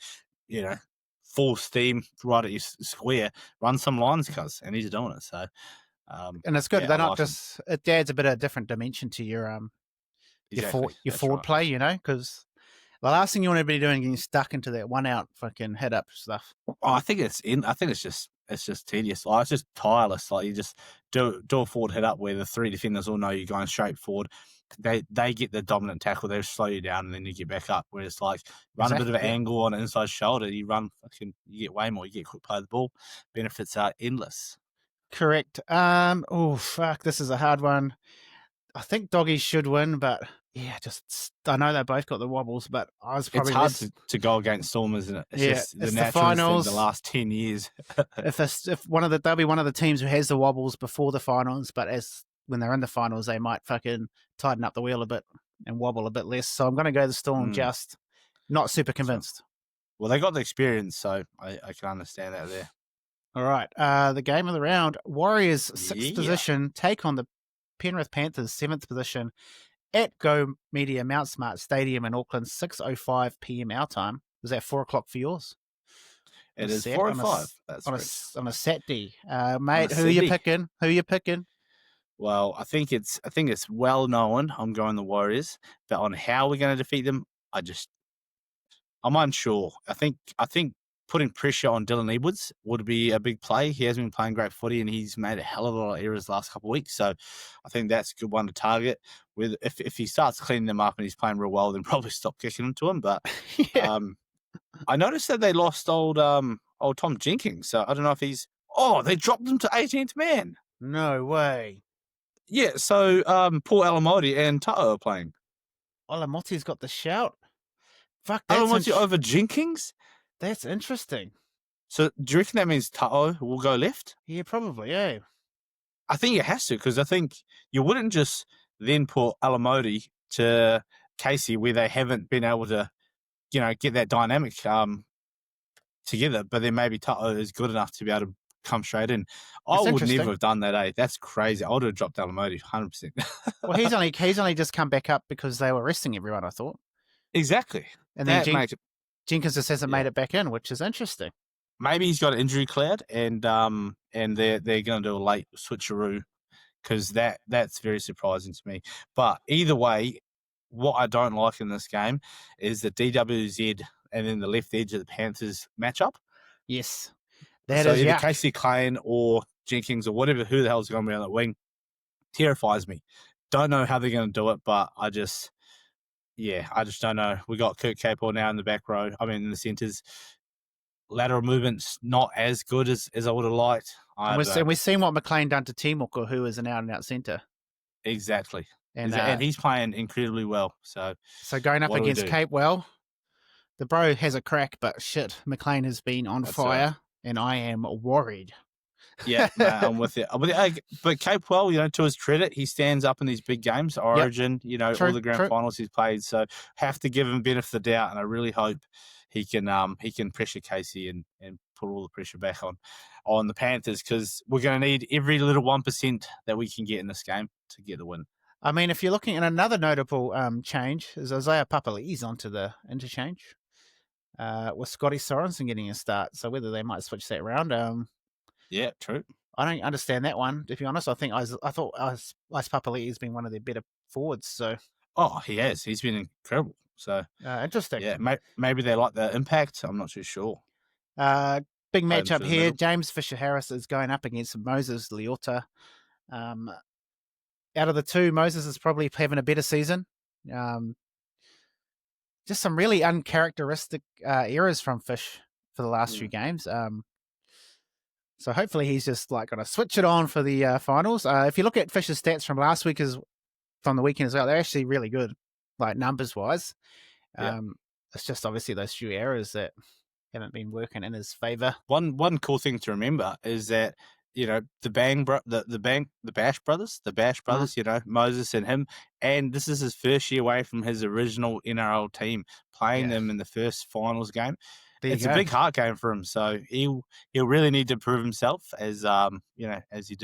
full steam right at your square. Run some lines, and he's doing it. So, and it's good. They're not just. It adds a bit of different dimension to your forward play. Because the last thing you want to be doing is getting stuck into that one out fucking head up stuff. I think it's just tedious. It's just tireless. Like you just do a forward head up where the three defenders all know you're going straight forward. They get the dominant tackle, they slow you down, and then you get back up. Whereas like run a bit of an angle on an inside shoulder, you get way more. You get quick play of the ball. Benefits are endless. Correct. Oh fuck, this is a hard one. I think Doggies should win, but yeah, I know they both got the wobbles, but it's hard to go against Storm, isn't it? It's the finals. The last 10 years. They'll be one of the teams who has the wobbles before the finals, but when they're in the finals, they might fucking tighten up the wheel a bit and wobble a bit less. So I'm going to go the Storm. Just not super convinced. Well, they got the experience, so I can understand that there. All right, the game of the round: Warriors 6th position take on the Penrith Panthers 7th position at Go Media Mount Smart Stadium in Auckland, 6:05 p.m. our time. Is that 4:00 for yours? It is 4:05. That's on a Saturday, mate. Who are you picking? Who are you picking? Well, I think it's well known. I'm going the Warriors, but on how we're going to defeat them, I'm unsure. I think putting pressure on Dylan Edwards would be a big play. He has been playing great footy and he's made a hell of a lot of errors the last couple of weeks. So I think that's a good one to target. If he starts cleaning them up and he's playing real well, then probably stop kicking them to him. But I noticed that they lost old Tom Jenkins. So I don't know if they dropped him to 18th man. No way. Yeah, so Paul Alamoti and Ta'o are playing. Olamoti's got the shout. Fuck, Alamoti over Jenkins? that's interesting. So do you reckon that means Ta'o will go left? Yeah, probably, yeah. I think it has to, because I think you wouldn't just then put Alamoti to Casey where they haven't been able to, get that dynamic together, but then maybe Ta'o is good enough to be able to come straight in. I It's would interesting. never have done that, eh? That's crazy. I would have dropped Alamoti 100%. Well, he's only just come back up because they were resting everyone, I thought. Exactly. And then That makes it. Jenkins just hasn't Yeah. made it back in, which is interesting. Maybe he's got an injury cloud, and they're going to do a late switcheroo, because that's very surprising to me. But either way, what I don't like in this game is the DWZ and then the left edge of the Panthers matchup. Yes. So That is either yuck. Casey Klein or Jenkins or who the hell's going to be on that wing terrifies me. Don't know how they're going to do it, but I just don't know. We got Kurt Capel now in the back row. I mean, in the centres. Lateral movements not as good as I would have liked. And we've seen what McLean done to Timuka, who is an out-and-out centre. Exactly. And he's playing incredibly well. So going up what do we against do? Cape, well, the bro has a crack, but shit, McLean has been on That's fire, and I am worried. Yeah, no, I'm with you. But Cape Well, to his credit, he stands up in these big games, Origin, True, all the grand finals he's played. So have to give him benefit of the doubt, and I really hope he can pressure Casey and put all the pressure back on the Panthers, because we're going to need every little 1% that we can get in this game to get the win. I mean, if you're looking at another notable change, is Isaiah Papali's onto the interchange with Scotty Sorensen getting a start. So whether they might switch that around, Yeah, true. I don't understand that one, to be honest. I thought Ice Papali has been one of their better forwards. So he has. He's been incredible. So interesting. yeah, maybe they like the impact. I'm not too sure. Big matchup the here. middle. James Fisher-Harris is going up against Moses Leota. Out of the two, Moses is probably having a better season. Just some really uncharacteristic errors from Fish for the last few games. So hopefully he's just going to switch it on for the finals. If you look at Fish's stats from last week, from the weekend as well, they're actually really good, numbers wise. It's just obviously those few errors that haven't been working in his favor. One cool thing to remember is that the Bash brothers, Moses and him, and this is his first year away from his original NRL team, playing them in the first finals game. It's a big heart game for him, so he'll really need to prove himself as if he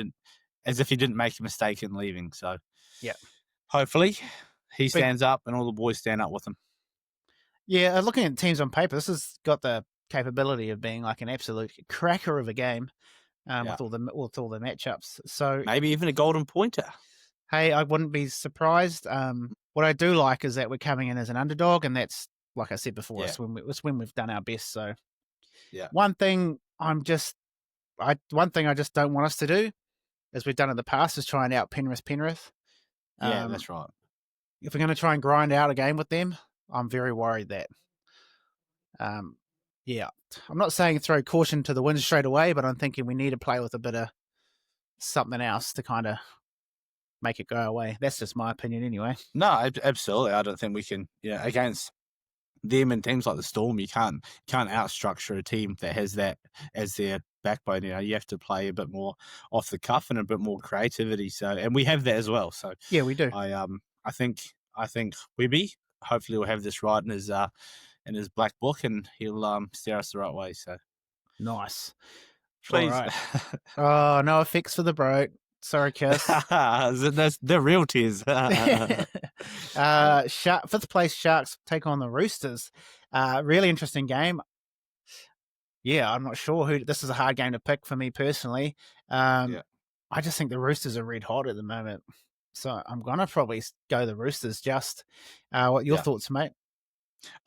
didn't make a mistake in leaving. So hopefully he stands up and all the boys stand up with him. Yeah, looking at teams on paper, this has got the capability of being an absolute cracker of a game. With all the matchups, so maybe even a golden pointer. Hey, I wouldn't be surprised. What I do like is that we're coming in as an underdog, and that's, like I said before, it's when we've done our best. So, one thing I just don't want us to do, as we've done in the past, is try and out Penrith. Yeah, that's right. If we're going to try and grind out a game with them, I'm very worried that. I'm not saying throw caution to the wind straight away, but I'm thinking we need to play with a bit of something else to kind of make it go away. That's just my opinion anyway. No, absolutely. I don't think we can, against them and teams like the Storm, you can't out-structure a team that has that as their backbone. You have to play a bit more off the cuff and a bit more creativity. So, and we have that as well. So yeah, we do. I think Webby hopefully will have this right in his black book, and he'll steer us the right way. So nice. Please. Right. Oh, no effects for the broke. Sorry, Kiss. They're real tears. Fifth place Sharks take on the Roosters. Really interesting game. Yeah, I'm not sure who. This is a hard game to pick for me personally. I just think the Roosters are red hot at the moment. So I'm gonna probably go the Roosters. Just what your thoughts, mate?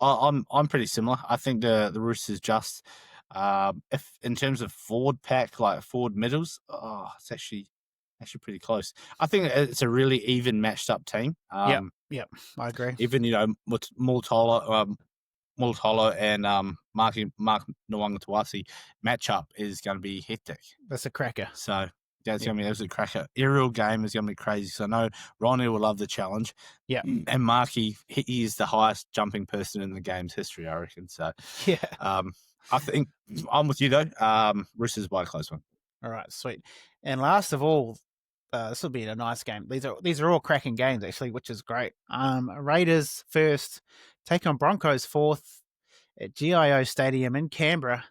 I'm pretty similar. I think the Roosters just if in terms of forward pack, forward middles, it's actually pretty close. I think it's a really even matched up team. Yeah, I agree. Even Multolo and Mark Nwangatuasi matchup is going to be hectic. That's a cracker. So That's going to be an absolute cracker. Aerial game is going to be crazy. So I know Ronnie will love the challenge. Yeah. And Marky, he is the highest jumping person in the game's history, I reckon. So Yeah. I think I'm with you, though. Roosters by a close one. All right, sweet. And last of all, this will be a nice game. These are all cracking games, actually, which is great. Raiders first take on Broncos fourth at GIO Stadium in Canberra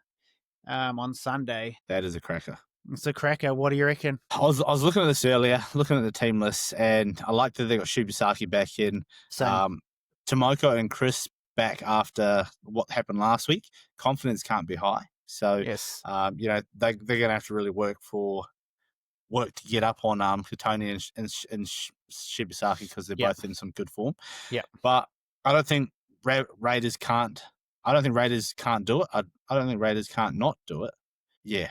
on Sunday. That is a cracker. It's a cracker. What do you reckon? I was looking at this earlier, looking at the team list, and I like that they got Shibasaki back in. Same. Tomoko and Chris back after what happened last week. Confidence can't be high. So, Yes. they're going to have to really work to get up on Katoni and Shibasaki because they're both in some good form. Yeah. But I don't think Raiders can't. I don't think Raiders can't do it. I don't think Raiders can't not do it. Yeah,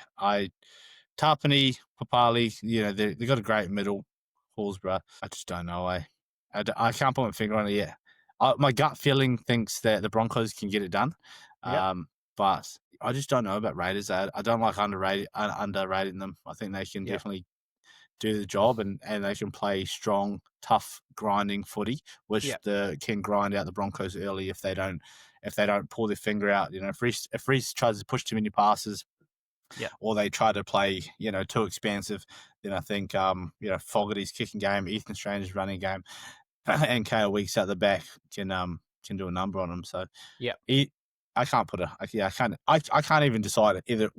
Tarpany, Papali, they've got a great middle. Hallsborough, I just don't know. I can't put my finger on it yet. My gut feeling thinks that the Broncos can get it done. Yep. But I just don't know about Raiders. I don't like underrating them. I think they can definitely do the job and they can play strong, tough, grinding footy, which can grind out the Broncos early if they don't pull their finger out. If Reece tries to push too many passes, or they try to play, too expansive, then I think, Fogarty's kicking game, Ethan Strange's running game, and Kale Weeks at the back can do a number on them. So I can't I can't even decide either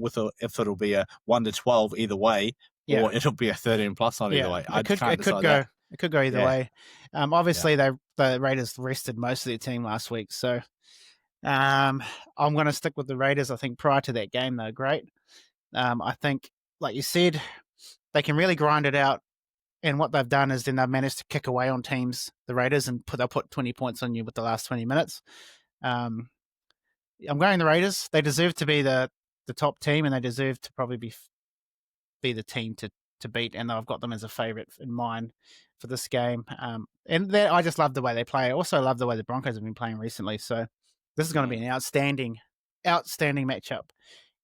if it'll be a 1 to 12 either way, or it'll be a 13 plus on either way. It could go either way. Obviously, the Raiders rested most of their team last week, so I'm going to stick with the Raiders. I think prior to that game, they're great. I think, like you said, they can really grind it out. And what they've done is then they've managed to kick away on teams, the Raiders, and they'll put 20 points on you with the last 20 minutes. I'm going the Raiders. They deserve to be the top team, and they deserve to probably be the team to beat. And I've got them as a favourite in mind for this game. And I just love the way they play. I also love the way the Broncos have been playing recently. So this is going to be an outstanding matchup.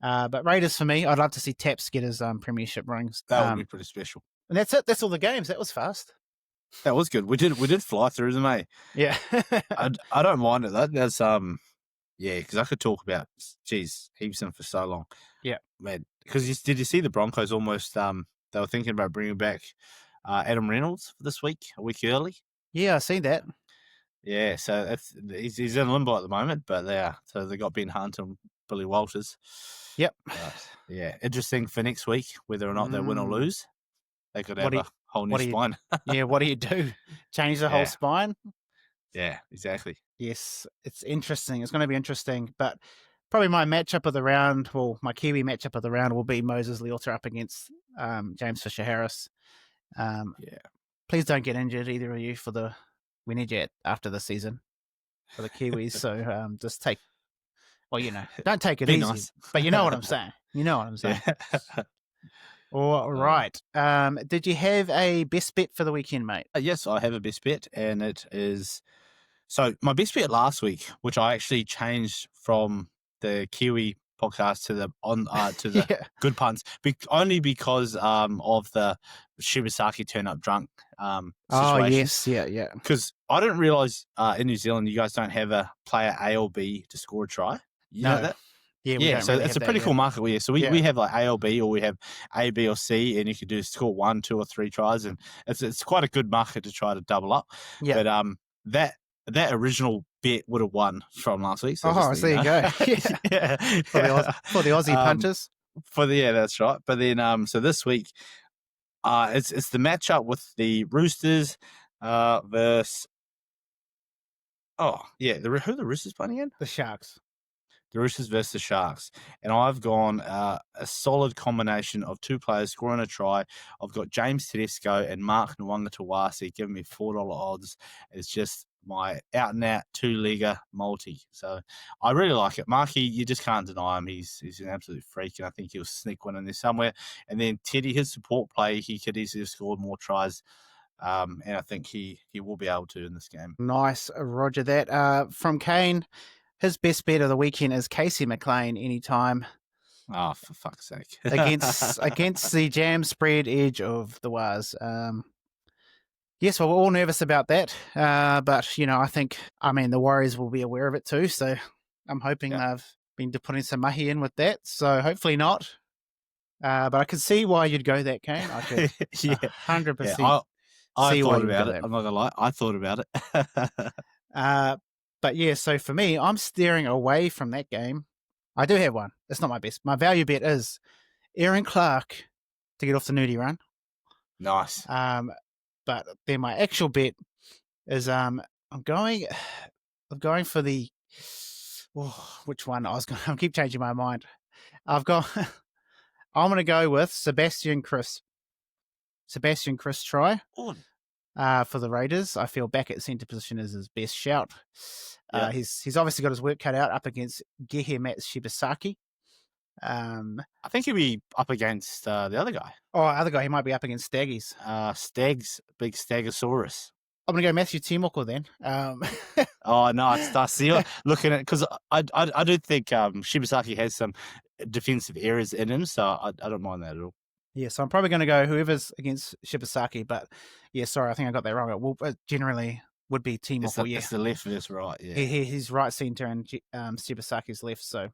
But Raiders for me, I'd love to see Taps get his premiership rings. That would be pretty special. And that's it. That's all the games. That was fast. That was good. We did fly through them, eh? Yeah. I don't mind it. That's because I could talk about heaps of them for so long. Yeah, man. Because did you see the Broncos almost? They were thinking about bringing back Adam Reynolds for this week, a week early. Yeah, I seen that. Yeah, so he's in limbo at the moment, but they got Ben Hunt and Billy Walters. Yep. Interesting for next week whether or not they win or lose. They could have a whole new spine. What do you do? Change the whole spine? Yeah, exactly. Yes, it's interesting. It's going to be interesting, but probably my matchup of the round, my Kiwi matchup of the round will be Moses Leota up against James Fisher-Harris. Please don't get injured, either of you, we need you after the season for the Kiwis. So just take, don't take it easy, nice. But you know what I'm saying. All right. Did you have a best bet for the weekend, mate? Yes, I have a best bet, and it is... So my best bet last week, which I actually changed from the Kiwi podcast to the good puns, only because of the Shibasaki turn up drunk situation. Oh, yes, yeah. Because I didn't realise in New Zealand you guys don't have a player A or B to score a try. You know that? Yeah, so it's a pretty cool market. We have like A or B, or we have A, B, or C, and you can score 1, 2, or 3 tries, and it's quite a good market to try to double up. Yeah. But that original bet would have won from last week. So there you go. For the Aussie punters. That's right. But then so this week, it's the matchup with the Roosters versus who are the Roosters playing again? The Sharks. The Roosters versus the Sharks. And I've gone a solid combination of 2 players scoring a try. I've got James Tedesco and Mark Nwanga-Tawasi giving me $4 odds. It's just my out-and-out 2-legger multi. So I really like it. Marky, you just can't deny him. He's an absolute freak, and I think he'll sneak one in there somewhere. And then Teddy, his support play, he could easily have scored more tries. And I think he will be able to in this game. Nice. Roger that. From Kane, his best bet of the weekend is Casey McLean anytime. Oh, for fuck's sake! against the jam spread edge of the Waz. Yes, well, we're all nervous about that, but I mean, the Warriors will be aware of it too. So I'm hoping they've been putting some mahi in with that. So hopefully not. But I can see why you'd go that, Kane. I could 100% I see why thought you'd about go it. that. I'm not gonna lie. I thought about it. But yeah, so for me, I'm steering away from that game. I do have one. It's not my best. My value bet is Aaron Clark to get off the nudie run. Nice. But then my actual bet is I'm going for the which one? I keep changing my mind. I'm going to go with Sebastian Chris try for the Raiders. I feel back at centre position is his best shout. Yeah. He's obviously got his work cut out up against Gehe Shibasaki. I think he'll be up against the other guy. Oh, other guy, he might be up against Staggies. Stags, big Stegosaurus. I'm going to go Matthew Timoko then. Oh, no, I see you looking at it because I do think Shibasaki has some defensive errors in him, so I don't mind that at all. Yeah, so I'm probably going to go whoever's against Shibasaki, but yeah, sorry, I think I got that wrong. It generally would be Timoko, It's the left versus right, yeah. He's right centre and Shibasaki's left, so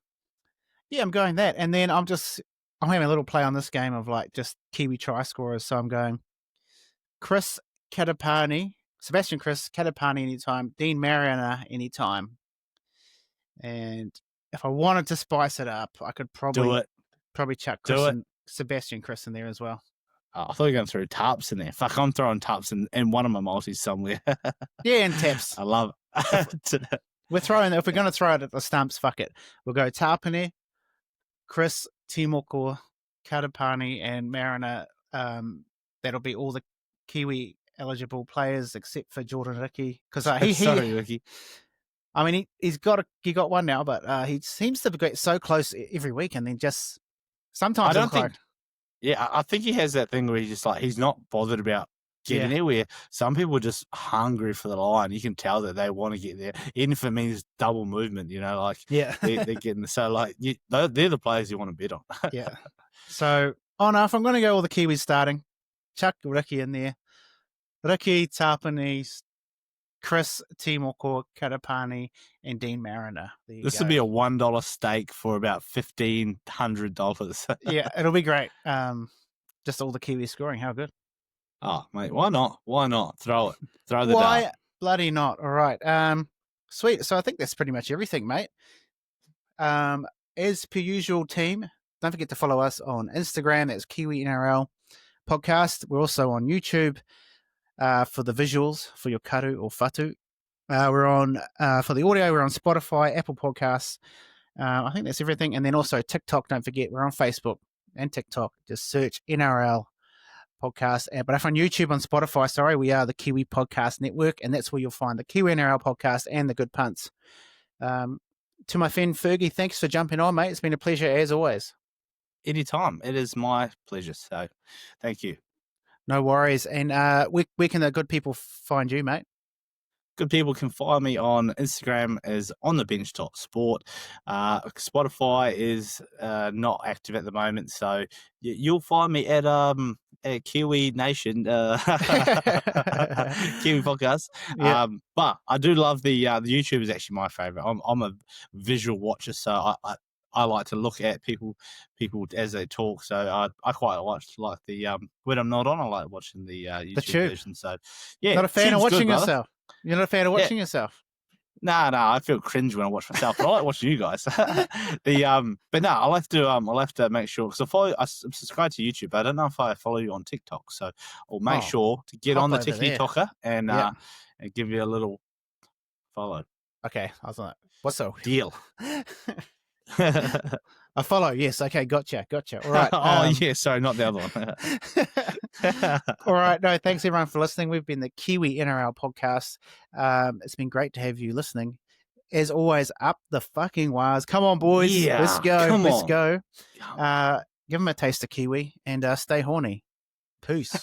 yeah, I'm going that. And then I'm having a little play on this game of like just Kiwi try scorers, so I'm going Sebastian Chris Katapani anytime, Dean Mariana anytime. And if I wanted to spice it up, I could probably chuck Sebastian Chris in there as well. Oh, I thought you were going to throw Tarps in there. Fuck, I'm throwing Tarps in one of my multis somewhere. Yeah, and Taps. I love it. If we're going to throw it at the stumps, fuck it. We'll go Tarpane, Chris, Timoko, Katapani, and Mariner. That'll be all the Kiwi eligible players except for Jordan Ricky. Because Sorry, Ricky. I mean, he got one now, but he seems to get so close every week, and then just sometimes I think he has that thing where he's not bothered about getting there. Where some people are just hungry for the line. You can tell that they want to get there. Even if it means double movement, they're getting they're the players you want to bet on. Yeah. So if I'm going to go all the Kiwis starting, chuck Ricky in there. Ricky, Tapani, Chris, Timoko, Katapani, and Dean Mariner. This would be a $1 stake for about $1,500. Yeah, it'll be great. Just all the Kiwis scoring. How good? Oh, mate, why not? Why not? Throw it. Throw the Why dart. bloody not? All right. Sweet. So I think that's pretty much everything, mate. As per usual, team, don't forget to follow us on Instagram. That's Kiwi NRL podcast. We're also on YouTube for the visuals for your karu or fatu. We're on for the audio. We're on Spotify, Apple Podcasts. I think that's everything. And then also TikTok. Don't forget, we're on Facebook and TikTok. Just search NRL podcast. But if on YouTube, on Spotify, we are the Kiwi Podcast Network, and that's where you'll find the Kiwi NRL podcast and the Good Punts. To my friend Fergie, thanks for jumping on, mate. It's been a pleasure as always. Anytime. It is my pleasure. So thank you. No worries. And where can the good people find you, mate? Good people can find me on Instagram as On The Bench Sport. Spotify is not active at the moment, so you'll find me at Kiwi Nation, Kiwi Podcast. Yeah. But I do love the YouTube is actually my favorite. I'm a visual watcher, so I like to look at people as they talk. So I quite like the when I'm not on, I like watching the YouTube version. So yeah, not a fan of watching good, yourself. You're not a fan of watching yourself. No, I feel cringe when I watch myself. But I like watching you guys. But no, I'll have to make sure because I subscribe to YouTube. But I don't know if I follow you on TikTok, so I'll make sure to get on the TikToker and give you a little follow. Okay, I was like, what's the deal? I follow. Yes. Okay. Gotcha. All right. Yeah. Sorry, not the other one. All right. No, thanks everyone for listening. We've been the Kiwi NRL podcast. It's been great to have you listening. As always, up the fucking wires. Come on, boys. Yeah, let's go. Let's go. Give them a taste of Kiwi and stay horny. Peace.